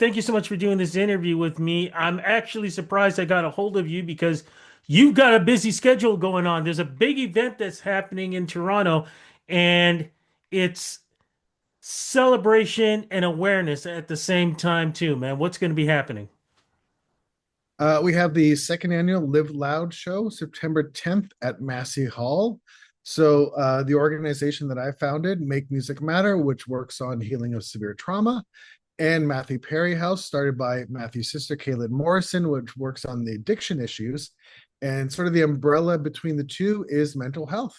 thank you so much for doing this interview with me. I'm actually surprised I got a hold of you because you've got a busy schedule going on. There's a big event that's happening in Toronto, and it's celebration and awareness at the same time, too, man. What's going to be happening? We have the second annual Live Loud show, September 10th at Massey Hall. The organization that I founded, Make Music Matter, which works on healing of severe trauma, and Matthew Perry House, started by Matthew's sister, Caitlin Morrison, which works on the addiction issues. And sort of the umbrella between the two is mental health.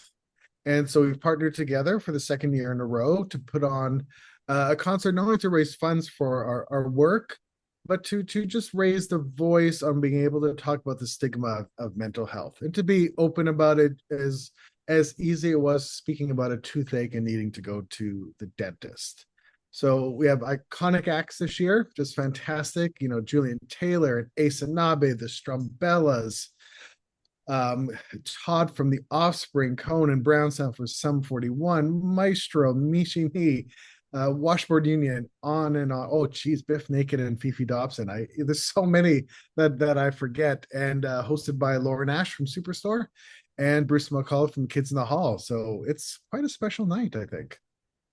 And so we've partnered together for the second year in a row to put on a concert, not only to raise funds for our work, but to just raise the voice on being able to talk about the stigma of mental health and to be open about it as easy it was speaking about a toothache and needing to go to the dentist. So we have iconic acts this year, just fantastic. You know, Julian Taylor and Ace Anabe, the Strumbellas, um, Todd from The Offspring, Conan Brown Sound for Sum 41, Maestro, Mishi Me, Washboard Union, on and on. Oh, geez, Biff Naked and Fifi Dobson. There's so many that I forget. And hosted by Lauren Ash from Superstore and Bruce McCullough from Kids in the Hall. So it's quite a special night, I think.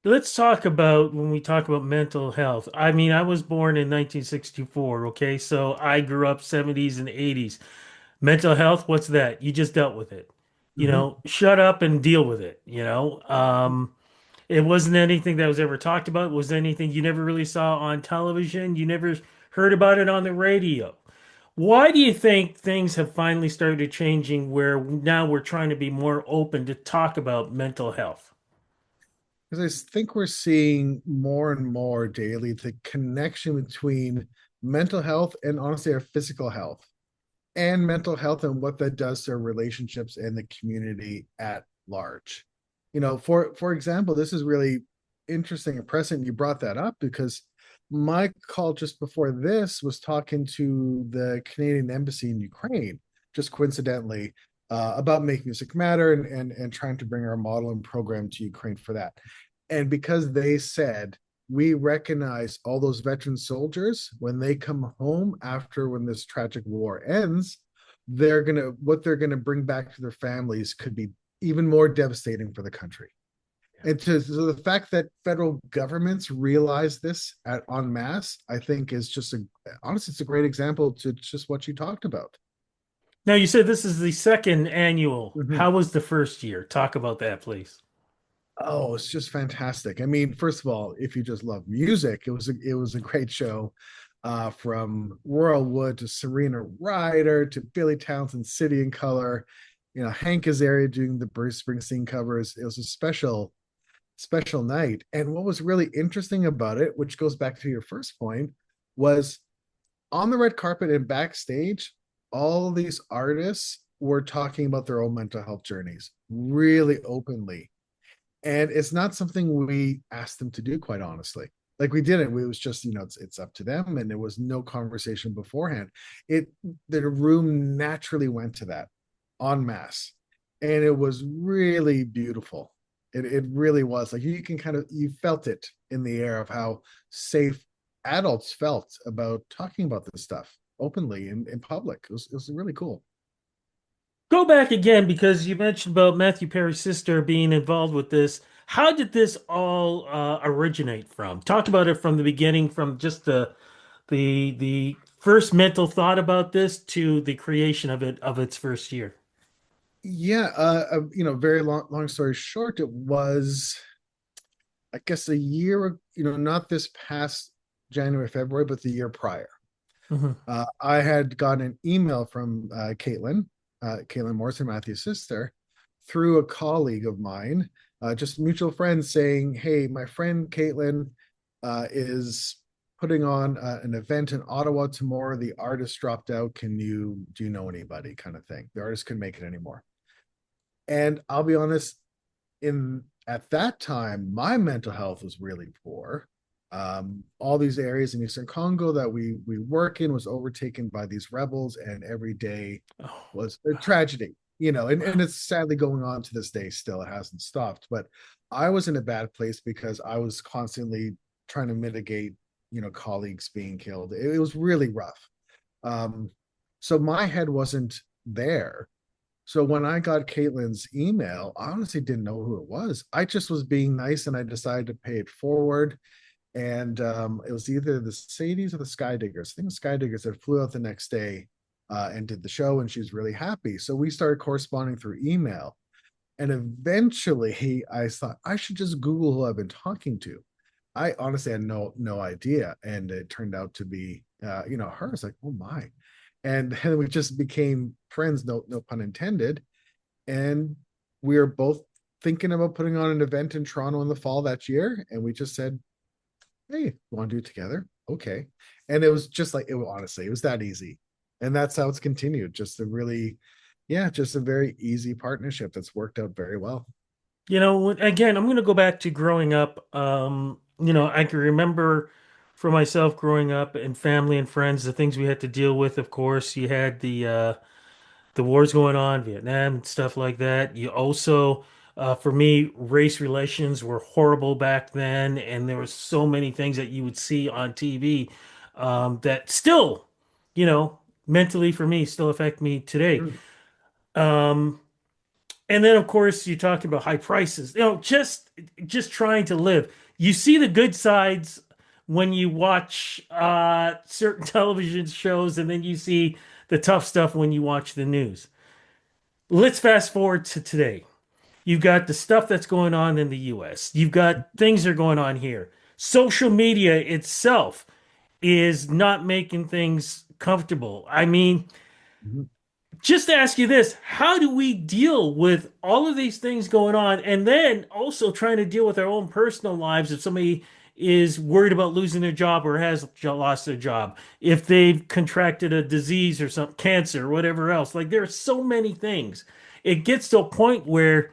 Let's talk about when we talk about mental health. I mean, I was born in 1964, okay? So I grew up 70s and 80s. Mental health, what's that? You just dealt with it. Mm-hmm. Shut up and deal with it, It wasn't anything that was ever talked about. It was anything you never really saw on television. You never heard about it on the radio. Why do you think things have finally started changing where now we're trying to be more open to talk about mental health? Because I think we're seeing more and more daily the connection between mental health and honestly our physical health and mental health and what that does to our relationships and the community at large. You know, for example, this is really interesting and present. You brought that up because my call just before this was talking to the Canadian embassy in Ukraine, just coincidentally, about Make Music Matter and trying to bring our model and program to Ukraine for that. And because they said we recognize all those veteran soldiers when they come home after when this tragic war ends, they're gonna bring back to their families could be even more devastating for the country. So the fact that federal governments realize this en masse, I think, is just honestly, it's a great example to just what you talked about. Now, you said this is the second annual. Mm-hmm. How was the first year? Talk about that, please. Oh, it's just fantastic. I mean, first of all, if you just love music, it was a great show. From Royal Wood to Serena Ryder to Billy Townsend, City in Color, you know, Hank Azaria doing the Bruce Springsteen covers. It was a special night. And what was really interesting about it, which goes back to your first point, was on the red carpet and backstage, all these artists were talking about their own mental health journeys really openly, and it's not something we asked them to do, quite honestly. Like we didn't. It was just, you know, it's up to them, and there was no conversation beforehand. It The room naturally went to that en masse, and it was really beautiful. It really was like you can kind of you felt it in the air of how safe adults felt about talking about this stuff openly in public. It was really cool. Go back again because you mentioned about Matthew Perry's sister being involved with this. How did this all originate from? Talk about it from the beginning, from just the first mental thought about this to the creation of it of its first year. Yeah, you know, very long story short, it was, I guess, a year, you know, not this past January, February, but the year prior. Mhm. I had gotten an email from Caitlin Morrison, Matthew's sister, through a colleague of mine, just mutual friends, saying, "Hey, my friend Caitlin is putting on an event in Ottawa tomorrow. The artist dropped out. Do you know anybody?" Kind of thing. The artist couldn't make it anymore. And I'll be honest, in at that time, my mental health was really poor. All these areas in Eastern Congo that we work in was overtaken by these rebels, and every day Oh, was a tragedy. You know, and it's sadly going on to this day still. It hasn't stopped. But I was in a bad place because I was constantly trying to mitigate colleagues being killed. It was really rough. Um, so my head wasn't there. So when I got Caitlin's email, I honestly didn't know who it was. I just was being nice and I decided to pay it forward. And it was either the Sadies or the Skydiggers. I think the Skydiggers that flew out the next day and did the show, and she was really happy. So we started corresponding through email. And eventually I thought I should just Google who I've been talking to. I honestly had no idea. And it turned out to be her. It's like, oh my. And then we just became friends, no pun intended. And we were both thinking about putting on an event in Toronto in the fall that year. And we just said, hey, want to do it together? Okay. And it was just like, honestly, it was that easy. And that's how it's continued. Just a really, yeah, just a very easy partnership that's worked out very well. Again, I'm going to go back to growing up. I can remember for myself growing up and family and friends, the things we had to deal with. Of course, you had the wars going on, Vietnam, stuff like that. You also, for me, race relations were horrible back then, and there were so many things that you would see on TV that still, you know, mentally for me, still affect me today. Mm. Um, and then, of course, you're talking about high prices. Just trying to live. You see the good sides when you watch certain television shows, and then you see the tough stuff when you watch the news. Let's fast forward to today. You've got the stuff that's going on in the US. You've got things that are going on here. Social media itself is not making things comfortable. I mean, Mhm. just to ask you this, how do we deal with all of these things going on and then also trying to deal with our own personal lives if somebody is worried about losing their job or has lost their job, if they've contracted a disease or some cancer or whatever else. Like there are so many things. It gets to a point where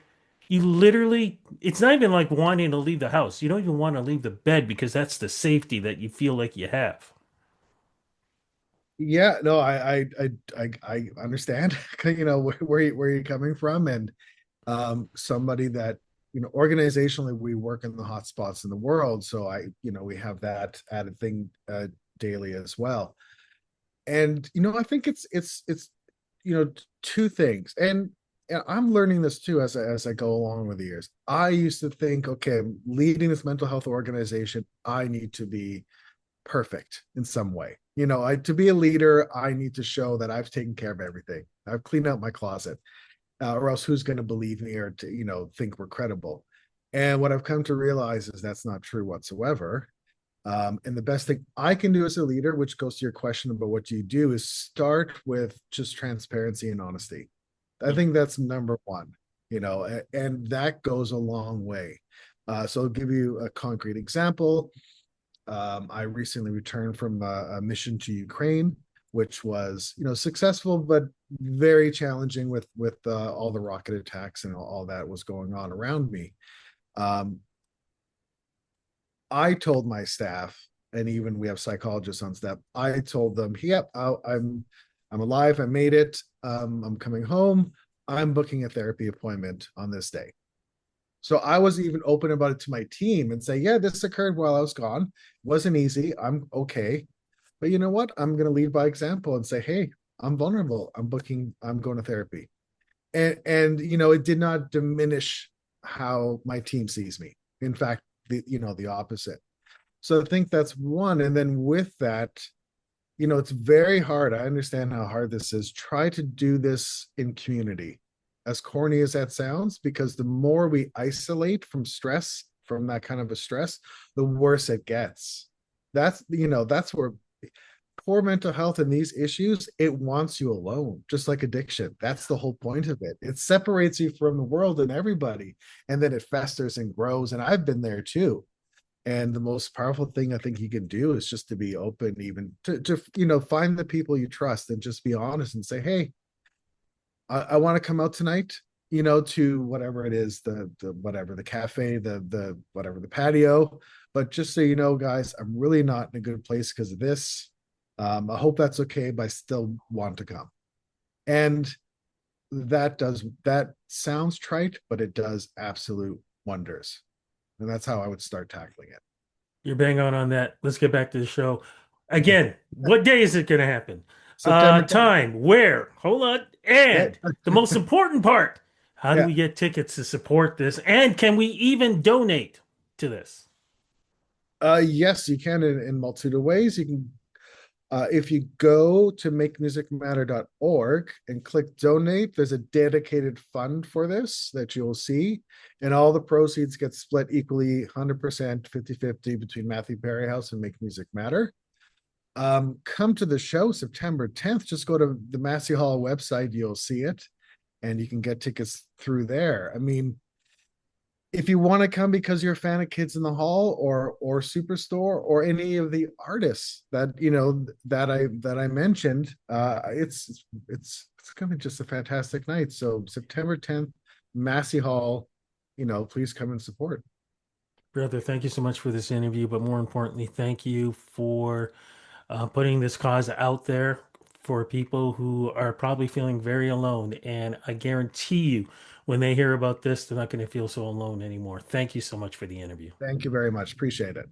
you literally, it's not even like wanting to leave the house. You don't even want to leave the bed because that's the safety that you feel like you have. Yeah, no, I understand, where you're coming from, and somebody that organizationally we work in the hot spots in the world, so we have that added thing daily as well. And I think it's two things, and I'm learning this too as I go along with the years. I used to think, okay, I'm leading this mental health organization, I need to be perfect in some way. To be a leader, I need to show that I've taken care of everything. I've cleaned out my closet, or else who's going to believe me or to think we're credible? And what I've come to realize is that's not true whatsoever. And the best thing I can do as a leader, which goes to your question about what do you do, is start with just transparency and honesty. I think that's number one, and that goes a long way. So I'll give you a concrete example. I recently returned from a mission to Ukraine, which was, successful but very challenging with all the rocket attacks and all that was going on around me. Um, I told my staff, and even we have psychologists on staff. I told them, "Yep, I'm alive. I made it. I'm coming home. I'm booking a therapy appointment on this day." So I was even open about it to my team and say, "Yeah, this occurred while I was gone. It wasn't easy. I'm okay, but you know what? I'm going to lead by example and say, hey, I'm vulnerable. I'm booking. I'm going to therapy." And it did not diminish how my team sees me. In fact, the opposite. So I think that's one. And then with that, it's very hard. I understand how hard this is. Try to do this in community, as corny as that sounds, because the more we isolate from stress, from that kind of a stress, the worse it gets. That's where poor mental health and these issues, it wants you alone, just like addiction. That's the whole point of it. It separates you from the world and everybody, and then it festers and grows. And I've been there too. And the most powerful thing I think you can do is just to be open, even to find the people you trust and just be honest and say, hey, I want to come out tonight, to whatever it is, the whatever, the cafe, the whatever, the patio. But just so you know, guys, I'm really not in a good place because of this. I hope that's okay, but I still want to come. And that sounds trite, but it does absolute wonders. And that's how I would start tackling it. You're bang on that. Let's get back to the show. Again, what day is it going to happen? September 10th. Time, where? Hold on. Yeah. And the most important part, how do Yeah. we get tickets to support this? And can we even donate to this? Yes, you can in multitude of ways. You can if you go to makemusicmatter.org and click donate, there's a dedicated fund for this that you'll see. And all the proceeds get split equally 100%, 50-50 between Matthew Perry House and Make Music Matter. Come to the show September 10th. Just go to the Massey Hall website, you'll see it, and you can get tickets through there. I mean, if you want to come because you're a fan of Kids in the Hall or Superstore or any of the artists that that I mentioned, it's gonna be just a fantastic night. So September 10th, Massey Hall, please come and support. Brother, thank you so much for this interview, but more importantly, thank you for putting this cause out there for people who are probably feeling very alone. And I guarantee you, when they hear about this, they're not going to feel so alone anymore. Thank you so much for the interview. Thank you very much. Appreciate it.